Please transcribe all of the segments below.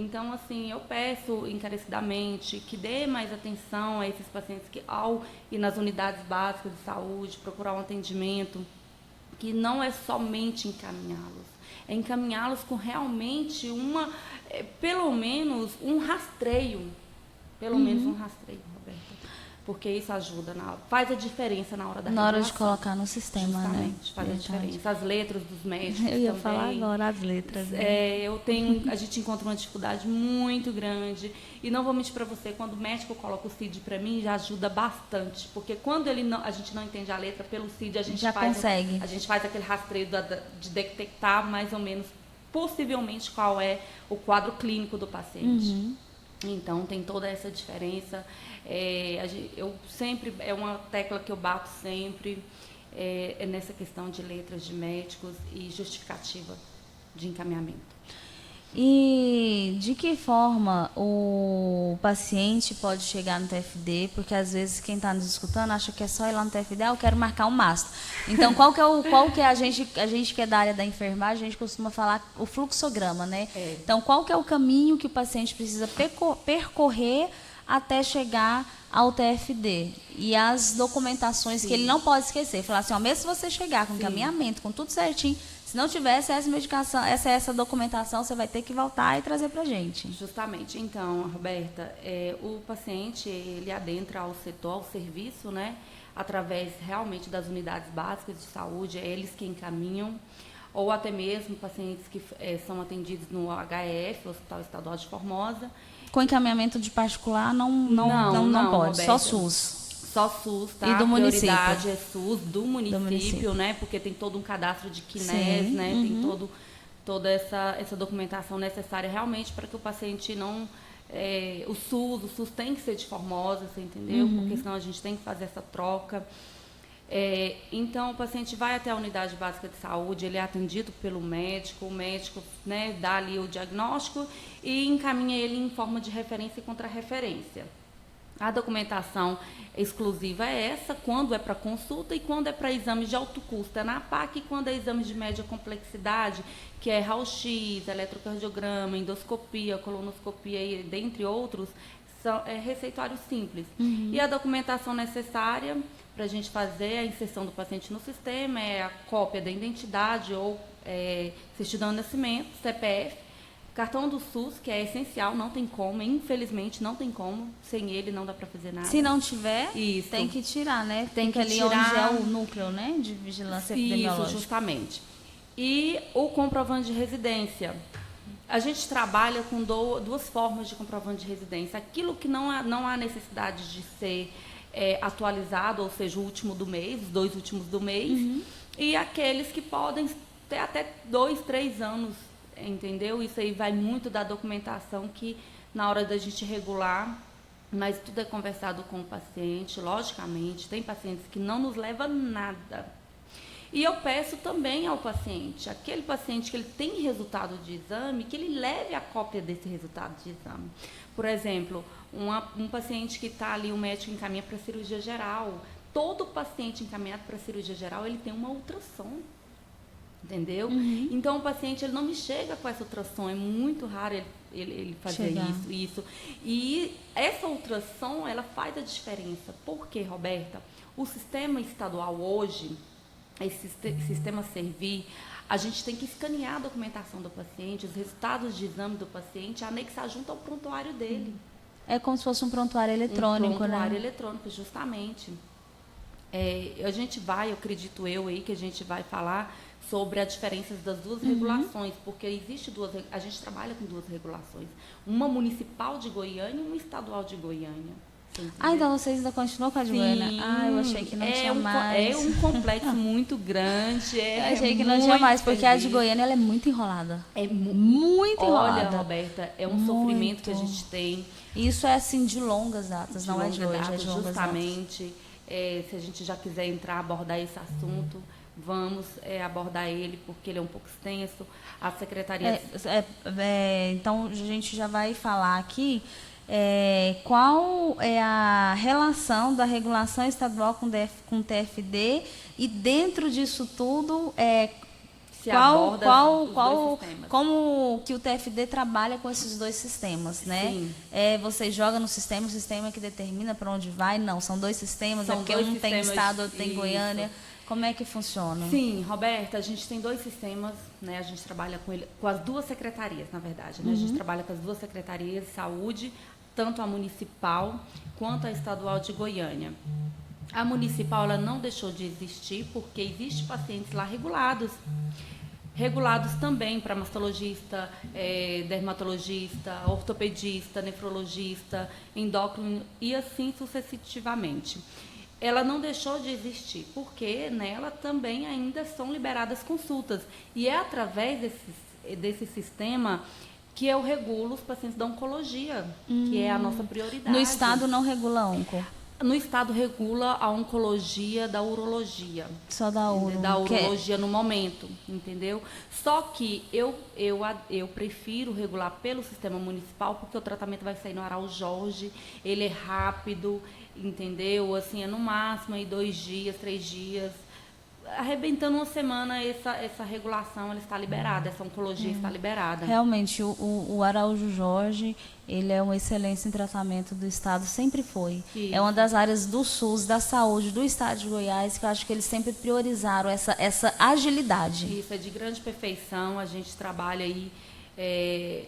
Então, assim, eu peço encarecidamente que dê mais atenção a esses pacientes que, ao ir nas unidades básicas de saúde, procurar um atendimento, que não é somente encaminhá-los, é encaminhá-los com realmente pelo menos um rastreio, Roberta, porque isso ajuda, faz a diferença na hora da Na hora de regulação. colocar no sistema, né? Justamente, faz a diferença. As letras dos médicos Eu ia também. falar agora as letras. Né? A gente encontra uma dificuldade muito grande. E não vou mentir para você, quando o médico coloca o CID para mim, já ajuda bastante. Porque quando a gente não entende a letra pelo CID, a gente consegue. A gente faz aquele rastreio de detectar mais ou menos, possivelmente, qual é o quadro clínico do paciente. Então, tem toda essa diferença. Eu sempre, é uma tecla que eu bato sempre, nessa questão de letras de médicos e justificativa de encaminhamento. E de que forma o paciente pode chegar no TFD? Porque às vezes quem está nos escutando acha que é só ir lá no TFD, eu quero marcar um mastro. Então, qual que é a gente que é da área da enfermagem, a gente costuma falar o fluxograma, né? Então, qual que é o caminho que o paciente precisa percorrer até chegar ao TFD? E as documentações que ele não pode esquecer. Falar assim, mesmo se você chegar com encaminhamento, com tudo certinho, se não tivesse essa medicação, essa documentação, você vai ter que voltar e trazer para a gente. Justamente. Então, Roberta, o paciente, ele adentra ao setor, ao serviço, né? Através realmente das unidades básicas de saúde, é eles que encaminham, ou até mesmo pacientes que são atendidos no HEF, Hospital Estadual de Formosa. Com encaminhamento de particular, não pode, Roberta, só SUS. Só SUS, tá? E do município. A prioridade é SUS do município, né? Porque tem todo um cadastro de CNES, né? Tem toda essa documentação necessária realmente para que o paciente não... o SUS tem que ser de Formosa, você entendeu? Porque senão a gente tem que fazer essa troca. Então, o paciente vai até a unidade básica de saúde, ele é atendido pelo médico, o médico, né, dá ali o diagnóstico e encaminha ele em forma de referência e contra-referência. A documentação exclusiva é essa, quando é para consulta e quando é para exames de alto custo. É na APAC, e quando é exames de média complexidade, que é raio-x, eletrocardiograma, endoscopia, colonoscopia, e dentre outros, é receituário simples. E a documentação necessária para a gente fazer a inserção do paciente no sistema é a cópia da identidade ou certidão de nascimento, CPF, cartão do SUS, que é essencial, não tem como, infelizmente não tem como, sem ele não dá para fazer nada. Se não tiver, tem que tirar, né? Tem que ali tirar onde é o núcleo, né, de vigilância epidemiológica. Isso, justamente. E o comprovante de residência. A gente trabalha com duas formas de comprovante de residência. Aquilo que não há necessidade de ser atualizado, ou seja, o último do mês, os 2 últimos do mês, e aqueles que podem ter até 2, 3 anos, entendeu? Isso aí vai muito da documentação que, na hora da gente regular, mas tudo é conversado com o paciente, logicamente. Tem pacientes que não nos levam nada. E eu peço também ao paciente, aquele paciente que ele tem resultado de exame, que ele leve a cópia desse resultado de exame. Por exemplo, um paciente que está ali, o médico encaminha para cirurgia geral. Todo paciente encaminhado para cirurgia geral, ele tem uma ultrassom. Entendeu? Então, o paciente ele não me chega com essa ultrassom, é muito raro ele fazer isso. E essa ultrassom, ela faz a diferença. Por quê, Roberta? O sistema estadual hoje, esse sistema Servir, a gente tem que escanear a documentação do paciente, os resultados de exame do paciente, anexar junto ao prontuário dele. É como se fosse um prontuário eletrônico, né? Um prontuário né? eletrônico, justamente. A gente vai, eu acredito aí, que a gente vai falar sobre as diferenças das duas regulações, porque a gente trabalha com 2 regulações, uma municipal de Goiânia e uma estadual de Goiânia. Então vocês ainda continuam com a de Goiânia? Eu achei que não tinha mais. É um complexo muito grande. Eu achei que não tinha mais, porque a de Goiânia ela é muito enrolada. É muito enrolada. Olha, Roberta, é um sofrimento que a gente tem. Isso é assim de longas datas, não é de hoje, é de longas justamente. Se a gente já quiser entrar, abordar esse assunto, vamos abordar ele, porque ele é um pouco extenso. A Secretaria... então, a gente já vai falar aqui qual é a relação da regulação estadual com o TFD e, dentro disso tudo, se aborda os dois sistemas. Como que o TFD trabalha com esses dois sistemas, né? Sim. Você joga no sistema, o sistema que determina para onde vai? Não, são dois sistemas, São porque dois um tem sistemas, estado, outro tem isso. Goiânia. Como é que funciona? Sim, Roberta, a gente tem dois sistemas, né? A gente trabalha com as duas secretarias, na verdade, né? A gente trabalha com as duas secretarias de saúde, tanto a municipal quanto a estadual de Goiânia. A municipal, ela não deixou de existir porque existem pacientes lá regulados também para mastologista, dermatologista, ortopedista, nefrologista, endócrino e assim sucessivamente. Ela não deixou de existir, porque nela também ainda são liberadas consultas. E é através desse sistema que eu regulo os pacientes da oncologia, que é a nossa prioridade. No estado não regula onco? No estado regula a oncologia da urologia. Só da uro. Da urologia no momento, entendeu? Só que eu prefiro regular pelo sistema municipal, porque o tratamento vai sair no Araújo Jorge, ele é rápido, entendeu? Assim, é no máximo aí 2 dias, 3 dias. Arrebentando uma semana, essa regulação ela está liberada, essa oncologia está liberada. Realmente, o Araújo Jorge, ele é uma excelência em tratamento do estado, sempre foi. Isso. É uma das áreas do SUS, da saúde, do estado de Goiás, que eu acho que eles sempre priorizaram essa agilidade. Isso, é de grande perfeição, a gente trabalha aí,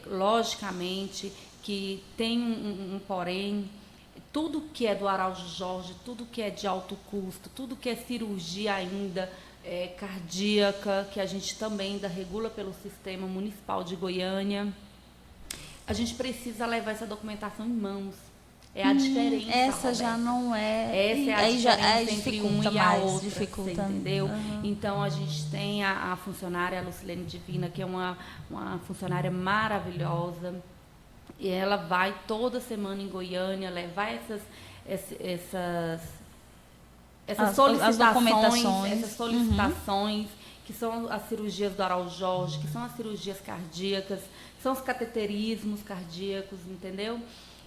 logicamente, que tem um porém. Tudo que é do Araújo Jorge, tudo que é de alto custo, tudo que é cirurgia ainda cardíaca, que a gente também ainda regula pelo sistema municipal de Goiânia, a gente precisa levar essa documentação em mãos. É a diferença, Essa Roberta. já não é... Essa é a aí diferença já entre um dificulta e a mais, outra, dificulta. você entendeu? Então, a gente tem a funcionária, a Lucilene Divina, que é uma funcionária maravilhosa. E ela vai toda semana em Goiânia levar essas solicitações, que são as cirurgias do Araújo Jorge, que são as cirurgias cardíacas, são os cateterismos cardíacos, entendeu?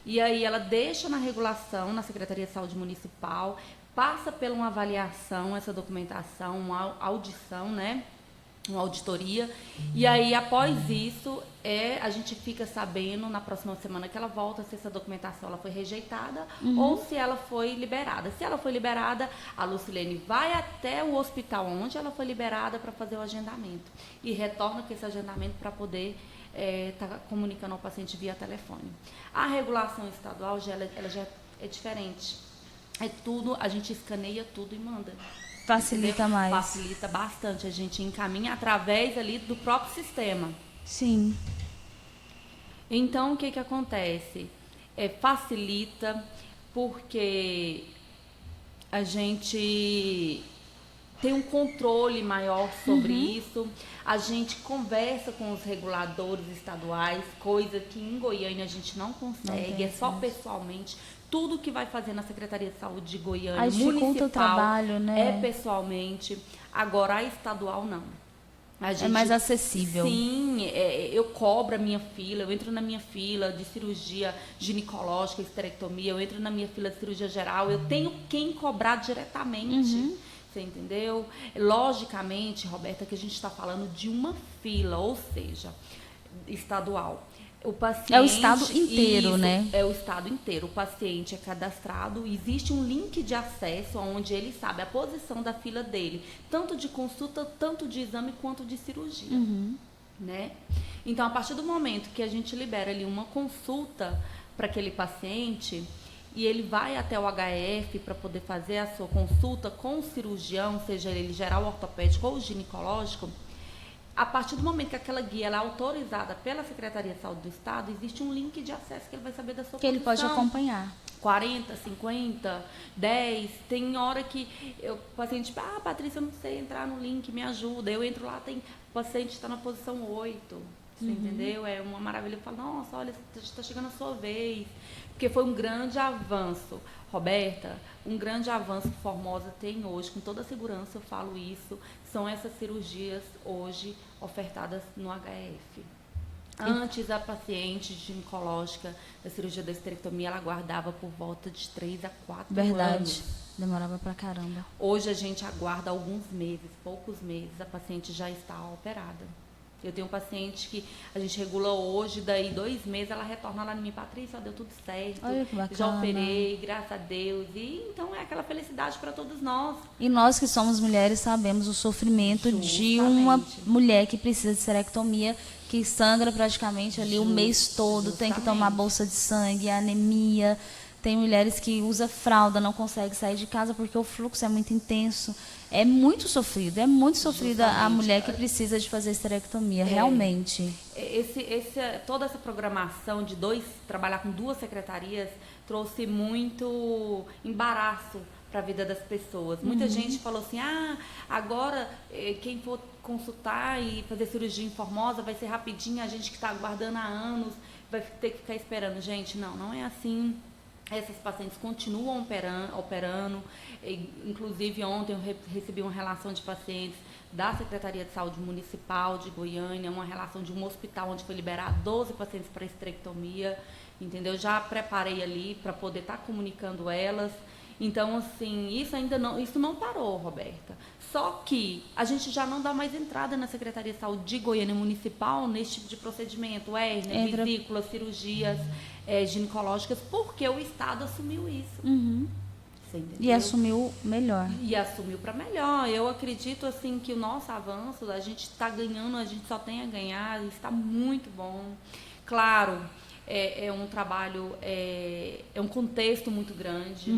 E aí ela deixa na regulação, na Secretaria de Saúde Municipal, passa por uma avaliação, essa documentação, uma audição, né? Uma auditoria, e aí após isso a gente fica sabendo na próxima semana que ela volta se essa documentação ela foi rejeitada ou se ela foi liberada. Se ela foi liberada, a Lucilene vai até o hospital onde ela foi liberada para fazer o agendamento e retorna com esse agendamento para poder estar comunicando ao paciente via telefone. A regulação estadual ela já é diferente. É tudo, a gente escaneia tudo e manda. Facilita mais. Facilita bastante. A gente encaminha através ali do próprio sistema. Sim. Então, o que acontece? Facilita porque a gente tem um controle maior sobre isso. A gente conversa com os reguladores estaduais, coisa que em Goiânia a gente não consegue, é só pessoalmente. Tudo que vai fazer na Secretaria de Saúde de Goiânia, aí dificulta municipal, o trabalho, né? É pessoalmente. Agora, a estadual, não. É mais acessível. Sim, eu cobro a minha fila, eu entro na minha fila de cirurgia ginecológica, esterectomia, eu entro na minha fila de cirurgia geral, eu tenho quem cobrar diretamente. Você entendeu? Logicamente, Roberta, que a gente está falando de uma fila, ou seja, estadual. O paciente, é o estado inteiro, isso, né? É o estado inteiro. O paciente é cadastrado, existe um link de acesso onde ele sabe a posição da fila dele, tanto de consulta, tanto de exame quanto de cirurgia. Né? Então, a partir do momento que a gente libera ali uma consulta para aquele paciente e ele vai até o HF para poder fazer a sua consulta com o cirurgião, seja ele geral, ortopédico ou ginecológico, a partir do momento que aquela guia ela é autorizada pela Secretaria de Saúde do Estado, existe um link de acesso que ele vai saber da sua que posição. ele pode acompanhar. 40, 50, 10. Tem hora que o paciente, Patrícia, eu não sei entrar no link, me ajuda. Eu entro lá, o paciente está na posição 8. Você entendeu? É uma maravilha. Eu falo, nossa, olha, está chegando a sua vez. Porque foi um grande avanço. Roberta, um grande avanço que Formosa tem hoje, com toda a segurança eu falo isso, são essas cirurgias hoje ofertadas no HF. Antes, a paciente ginecológica da cirurgia da esterectomia, ela aguardava por volta de 3 a 4 anos. Demorava pra caramba. Hoje a gente aguarda alguns meses, poucos meses, a paciente já está operada. Eu tenho um paciente que a gente regula hoje, daí 2 meses ela retorna lá em mim, Patrícia, ó, deu tudo certo, Olha que bacana. já operei, graças a Deus. E então é aquela felicidade para todos nós. E nós que somos mulheres sabemos o sofrimento de uma mulher que precisa de esterectomia, que sangra praticamente ali o mês todo, tem que tomar bolsa de sangue, anemia. Tem mulheres que usam fralda, não conseguem sair de casa porque o fluxo é muito intenso. É muito sofrido a mulher que precisa de fazer esterectomia, realmente. Toda essa programação de trabalhar com 2 secretarias trouxe muito embaraço para a vida das pessoas. Muita gente falou assim, agora quem for consultar e fazer cirurgia em Formosa vai ser rapidinho, a gente que está aguardando há anos vai ter que ficar esperando. Gente, não é assim. Essas pacientes continuam operando. Inclusive, ontem eu recebi uma relação de pacientes da Secretaria de Saúde Municipal de Goiânia, uma relação de um hospital onde foi liberar 12 pacientes para esterectomia, entendeu? Já preparei ali para poder estar comunicando elas. Então, assim, isso não parou, Roberta. Só que a gente já não dá mais entrada na Secretaria de Saúde de Goiânia Municipal nesse tipo de procedimento, hérnia, vesículas, cirurgias ginecológicas, porque o Estado assumiu isso. Você entendeu? E assumiu melhor. E assumiu para melhor. Eu acredito, assim, que o nosso avanço, a gente está ganhando, a gente só tem a ganhar, está muito bom. Claro, é um trabalho, é um contexto muito grande.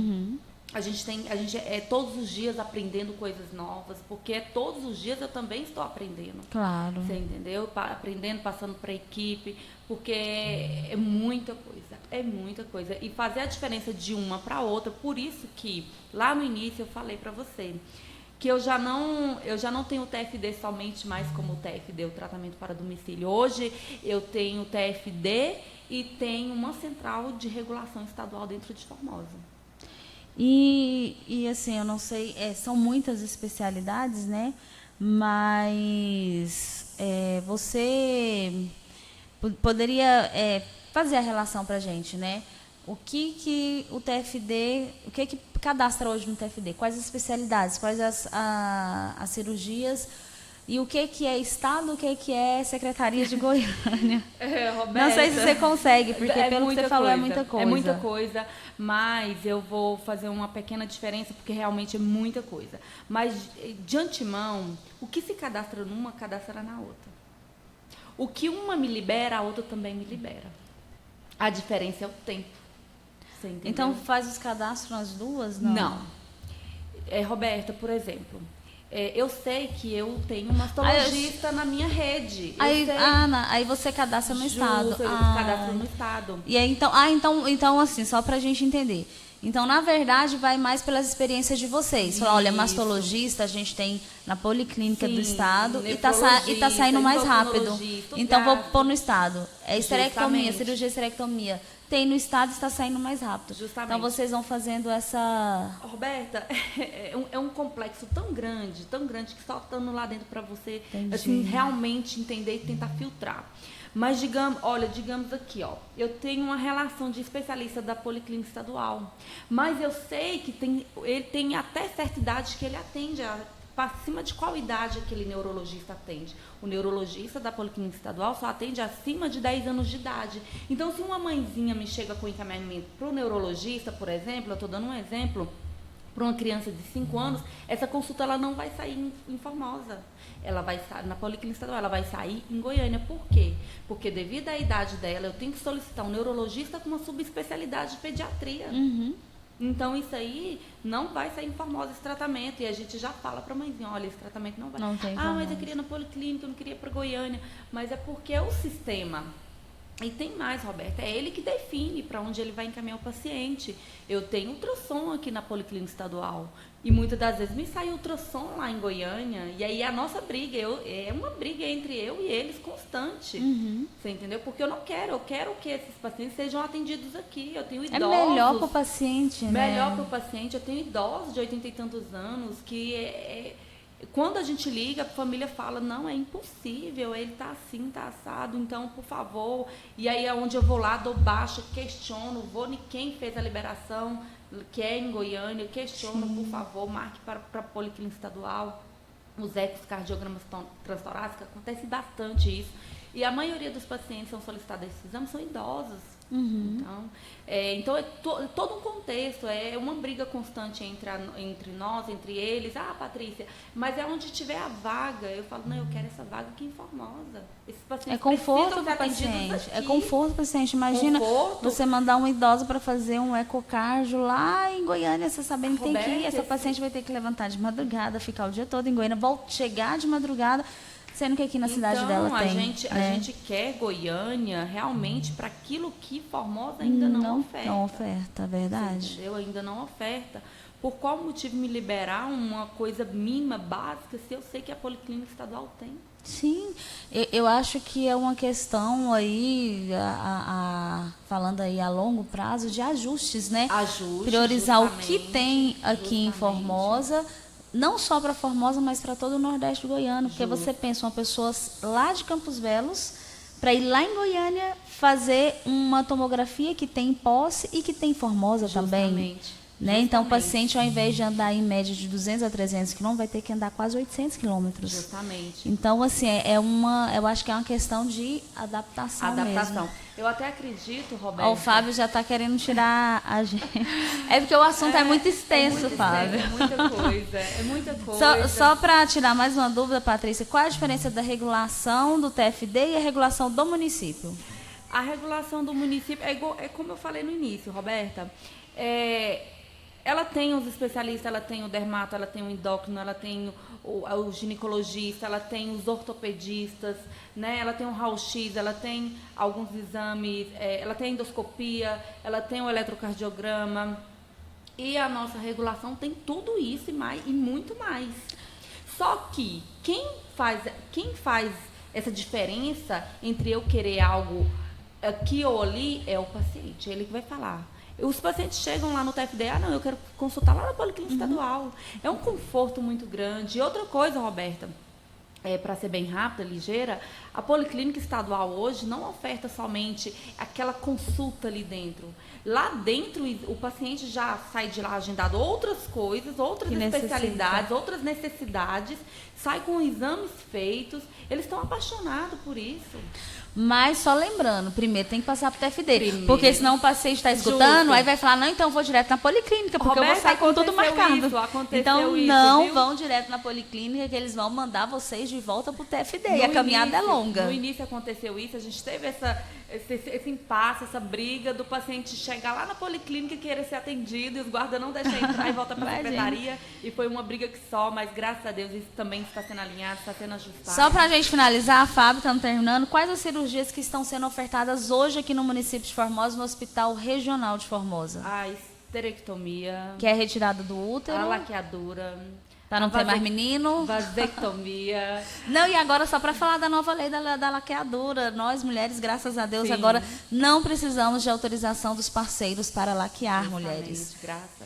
A gente é todos os dias aprendendo coisas novas, porque todos os dias eu também estou aprendendo. Claro. Você entendeu? Aprendendo, passando para a equipe, porque é muita coisa. E fazer a diferença de uma para outra, por isso que lá no início eu falei para você que eu já não tenho o TFD somente mais como o TFD, o tratamento para domicílio. Hoje eu tenho o TFD e tenho uma central de regulação estadual dentro de Formosa. E assim, eu não sei, são muitas especialidades, né? Mas você poderia fazer a relação para a gente, né? O que o TFD, o que cadastra hoje no TFD? Quais as especialidades, quais as cirurgias e o que é Estado, o que é Secretaria de Goiânia? Roberta, não sei se você consegue, porque pelo que você falou é muita coisa. É muita coisa, mas eu vou fazer uma pequena diferença, porque realmente é muita coisa. Mas, de antemão, o que se cadastra numa, cadastra na outra. O que uma me libera, a outra também me libera. A diferença é o tempo. Você entendeu? Então, faz os cadastros nas duas? Não. Roberta, por exemplo... eu sei que eu tenho um mastologista na minha rede. Aí você cadastra no Estado. Eu cadastro no Estado. E aí, então, assim, só pra gente entender. Então, na verdade, vai mais pelas experiências de vocês. Fala, olha, mastologista a gente tem na Policlínica do Estado e tá saindo mais rápido. Então, vou pôr no Estado. Esterectomia, cirurgia esterectomia. Tem no Estado, está saindo mais rápido. Justamente. Então, vocês vão fazendo essa... Roberta, é um complexo tão grande, que só estando lá dentro para você assim, realmente entender e tentar filtrar. Mas digamos aqui, eu tenho uma relação de especialista da Policlínica Estadual, mas eu sei que ele tem até certa idade que ele atende acima de qual idade aquele neurologista atende. O neurologista da Policlínica Estadual só atende acima de 10 anos de idade. Então, se uma mãezinha me chega com encaminhamento para o neurologista, por exemplo, eu estou dando um exemplo, para uma criança de 5 anos, essa consulta ela não vai sair em Formosa. Ela vai sair na Policlínica Estadual, ela vai sair em Goiânia. Por quê? Porque devido à idade dela, eu tenho que solicitar um neurologista com uma subespecialidade de pediatria. Então, isso aí não vai sair em Formosa, esse tratamento. E a gente já fala para a mãezinha, olha, esse tratamento não vai. Não tem mas eu queria na Policlínica, eu não queria para Goiânia. Mas é porque é o sistema. E tem mais, Roberta, é ele que define para onde ele vai encaminhar o paciente. Eu tenho ultrassom aqui na Policlínica Estadual. E muitas das vezes me sai ultrassom lá em Goiânia. E aí a nossa briga, é uma briga entre eu e eles constante. Você entendeu? Porque eu quero que esses pacientes sejam atendidos aqui. Eu tenho idosos. É melhor para o paciente, né? Melhor para o paciente. Eu tenho idosos de 80 e tantos anos que Quando a gente liga, a família fala, não, é impossível, ele tá assim, tá assado, então, por favor. E aí é onde eu vou lá, dou baixa, questiono, vou em quem fez a liberação, que é em Goiânia, eu questiono, por favor, marque para a Policlínica Estadual. Os ecocardiogramas transtorácicos, acontece bastante isso. E a maioria dos pacientes que são solicitados esses exames são idosos. Então, todo um contexto, é uma briga constante entre nós, entre eles. Ah, Patrícia, mas é onde tiver a vaga. Eu falo, não, eu quero essa vaga aqui em Formosa. Esses pacientes É conforto para o paciente. É conforto para o paciente. Imagina você mandar uma idosa para fazer um ecocardio lá em Goiânia, você sabendo que tem que ir. Essa paciente vai ter que levantar de madrugada, ficar o dia todo em Goiânia, chegar de madrugada. Sendo que aqui na cidade dela tem. A gente quer Goiânia realmente para aquilo que Formosa ainda não oferta. Não oferta, é verdade. Entendeu? Ainda não oferta. Por qual motivo me liberar uma coisa mínima, básica, se eu sei que a Policlínica Estadual tem? Sim, eu acho que é uma questão aí, falando aí a longo prazo, de ajustes, né? Priorizar o que tem aqui em Formosa. Não só para Formosa, mas para todo o Nordeste goiano. Porque você pensa uma pessoa lá de Campos Belos para ir lá em Goiânia fazer uma tomografia que tem em Posse e que tem em Formosa também. Né? Então, o paciente, ao invés de andar em média de 200 a 300 quilômetros, vai ter que andar quase 800 quilômetros. Justamente. Então, assim, eu acho que é uma questão de adaptação mesmo. Eu até acredito, Roberto... O Fábio já está querendo tirar a gente. É porque o assunto é muito extenso, Fábio. É muita coisa. Só para tirar mais uma dúvida, Patrícia, qual a diferença da regulação do TFD e a regulação do município? A regulação do município é como eu falei no início, Roberta. Ela tem os especialistas, ela tem o dermato, ela tem o endócrino, ela tem o ginecologista, ela tem os ortopedistas, né? Ela tem o raio-x, ela tem alguns exames, ela tem a endoscopia, ela tem o eletrocardiograma. E a nossa regulação tem tudo isso e muito mais. Só que quem faz essa diferença entre eu querer algo aqui ou ali é o paciente, ele que vai falar. Os pacientes chegam lá no TFD, não, eu quero consultar lá na Policlínica Estadual. É um conforto muito grande. E outra coisa, Roberta, para ser bem rápida, ligeira, a Policlínica Estadual hoje não oferta somente aquela consulta ali dentro. Lá dentro, o paciente já sai de lá agendado outras coisas, outras especialidades, outras necessidades, sai com exames feitos. Eles estão apaixonados por isso. Mas só lembrando, primeiro tem que passar pro TFD. Porque senão o paciente está escutando, aí vai falar, não, então eu vou direto na Policlínica, porque Roberta, eu vou sair com tudo marcado. Então não vão direto na Policlínica, que eles vão mandar vocês de volta pro TFD. E a caminhada é longa. No início aconteceu isso, a gente teve esse impasse, essa briga do paciente chegar lá na Policlínica e querer ser atendido, e os guardas não deixam entrar e voltar para a secretaria. E foi uma briga que só, mas graças a Deus isso também está sendo alinhado, está sendo ajustado. Só para a gente finalizar, Fábio, estamos terminando. Quais as cirurgias que estão sendo ofertadas hoje aqui no município de Formosa, no Hospital Regional de Formosa? A esterectomia. Que é retirada do útero. A laqueadura. Para não ter mais menino. Vasectomia. Não, e agora só para falar da nova lei da laqueadura, nós mulheres, graças a Deus, agora não precisamos de autorização dos parceiros para laquear, mulheres.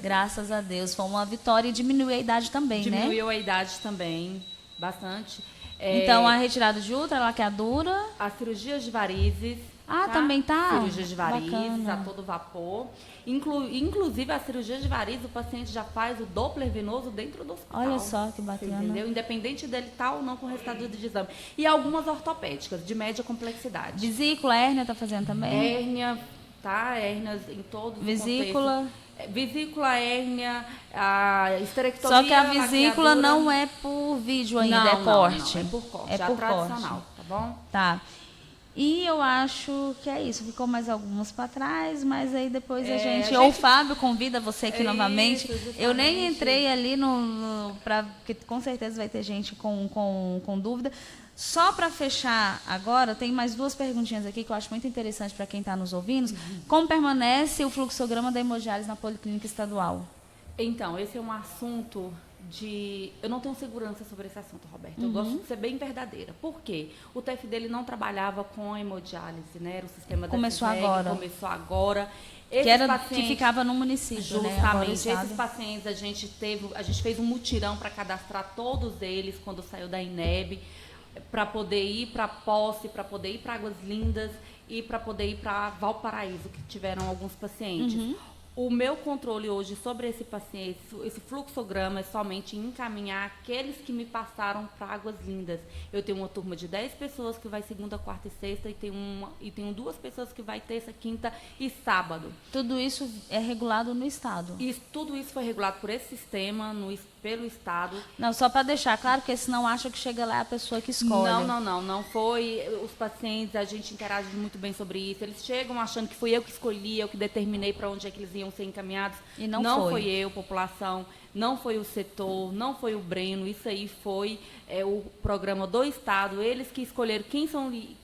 Graças a Deus. Foi uma vitória e diminuiu a idade também, né? Diminuiu a idade também, bastante. Então, a retirada de útero, a laqueadura. As cirurgias de varizes. Também tá? Cirurgias de varizes, a todo vapor. Inclusive, a cirurgia de varizes, o paciente já faz o Doppler venoso dentro do hospital. Olha só que bacana. Entendeu? Independente dele estar ou não com o resultado de exame. E algumas ortopédicas, de média complexidade. Vesícula, hérnia tá fazendo também? Hérnia, tá? Hérnias em todos os vesícula. Vesícula, hérnia, a esterectomia. Só que a vesícula não é por vídeo ainda, é corte. Não, é por corte. É por tradicional, tá bom? Tá. E eu acho que é isso. Ficou mais algumas para trás, mas aí depois a gente... Ou o Fábio convida você aqui novamente. Eu nem entrei ali porque com certeza vai ter gente com dúvida. Só para fechar agora, tem mais duas perguntinhas aqui que eu acho muito interessante para quem está nos ouvindo. Como permanece o fluxograma da hemodiálise na Policlínica Estadual? Então, esse é um assunto eu não tenho segurança sobre esse assunto, Roberto. Eu gosto de ser bem verdadeira. Por quê? O TFD ele não trabalhava com a hemodiálise, né? Era o sistema da Começou CISEG, agora. Começou agora. Que ficava no município, né? Justamente. Esses pacientes a gente fez um mutirão para cadastrar todos eles quando saiu da INEB, para poder ir para Posse, para poder ir para Águas Lindas e para poder ir para Valparaíso, que tiveram alguns pacientes. O meu controle hoje sobre esse paciente, esse fluxograma, é somente encaminhar aqueles que me passaram para Águas Lindas. Eu tenho uma turma de 10 pessoas que vai segunda, quarta e sexta e tenho 2 pessoas que vai terça, quinta e sábado. Tudo isso é regulado no Estado? Tudo isso foi regulado por esse sistema, pelo Estado. Não, só para deixar claro, porque senão acha que chega lá a pessoa que escolhe. Não foi. Os pacientes, a gente interage muito bem sobre isso. Eles chegam achando que fui eu que escolhi, eu que determinei para onde é que eles iam ser encaminhados. E não foi eu, população, não foi o setor, não foi o Breno. Isso aí foi o programa do Estado. Eles que escolheram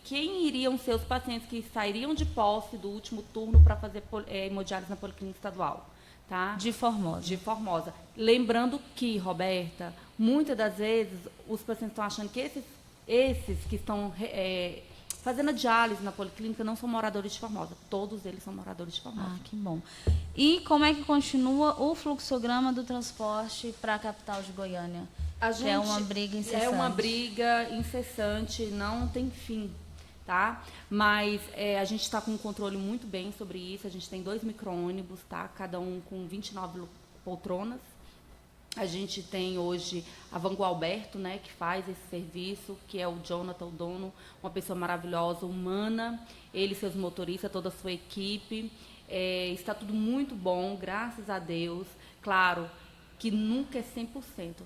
quem iriam ser os pacientes que sairiam de Posse do último turno para fazer hemodiálise na Policlínica Estadual. Tá? De Formosa. De Formosa. Lembrando que, Roberta, muitas das vezes os pacientes estão achando que esses que estão fazendo a diálise na Policlínica não são moradores de Formosa. Todos eles são moradores de Formosa. Ah, que bom. E como é que continua o fluxograma do transporte para a capital de Goiânia? É uma briga incessante. É uma briga incessante, não tem fim. Tá? Mas a gente está com um controle muito bem sobre isso. A gente tem 2 micro-ônibus, tá? Cada um com 29 poltronas. A gente tem hoje a Van Gualberto, né, que faz esse serviço, que é o Jonathan, o dono, uma pessoa maravilhosa, humana, ele e seus motoristas, toda a sua equipe. Está tudo muito bom, graças a Deus. Claro que nunca é 100%.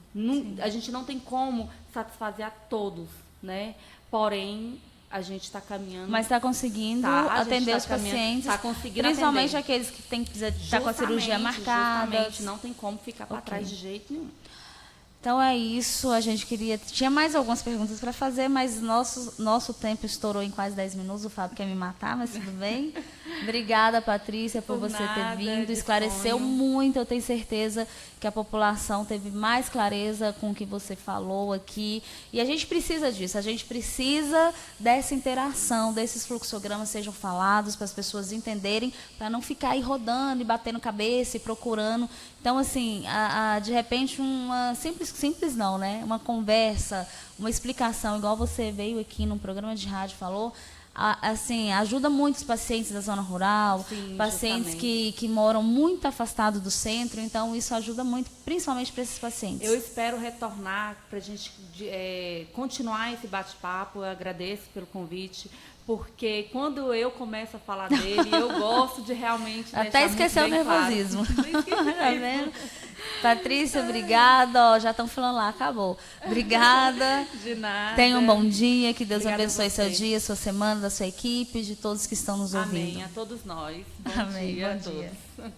A gente não tem como satisfazer a todos, né? Porém, a gente está caminhando. Mas está conseguindo atender os pacientes, principalmente aqueles que têm que estar com a cirurgia marcada. Justamente, não tem como ficar para trás de jeito nenhum. Então é isso, a gente tinha mais algumas perguntas para fazer, mas nosso tempo estourou em quase 10 minutos, o Fábio quer me matar, mas tudo bem. Obrigada, Patrícia, por você ter vindo, esclareceu muito, eu tenho certeza que a população teve mais clareza com o que você falou aqui, e a gente precisa disso, a gente precisa dessa interação, desses fluxogramas sejam falados, para as pessoas entenderem, para não ficar aí rodando e batendo cabeça e procurando. Então, assim, de repente, uma simples não, né? Uma conversa, uma explicação, igual você veio aqui num programa de rádio falou, assim, ajuda muito os pacientes da zona rural, sim, pacientes que moram muito afastados do centro, então isso ajuda muito, principalmente para esses pacientes. Eu espero retornar para a gente continuar esse bate-papo, eu agradeço pelo convite, porque quando eu começo a falar dele, eu gosto de realmente até esquecer o nervosismo. Claro. Tá vendo? Patrícia, obrigada. Já estão falando lá, acabou. Obrigada. De nada. Tenha um bom dia, que Deus Obrigada abençoe seu dia, sua semana, da sua equipe, de todos que estão nos ouvindo. Amém, a todos nós. Bom Amém, dia bom a dia. todos.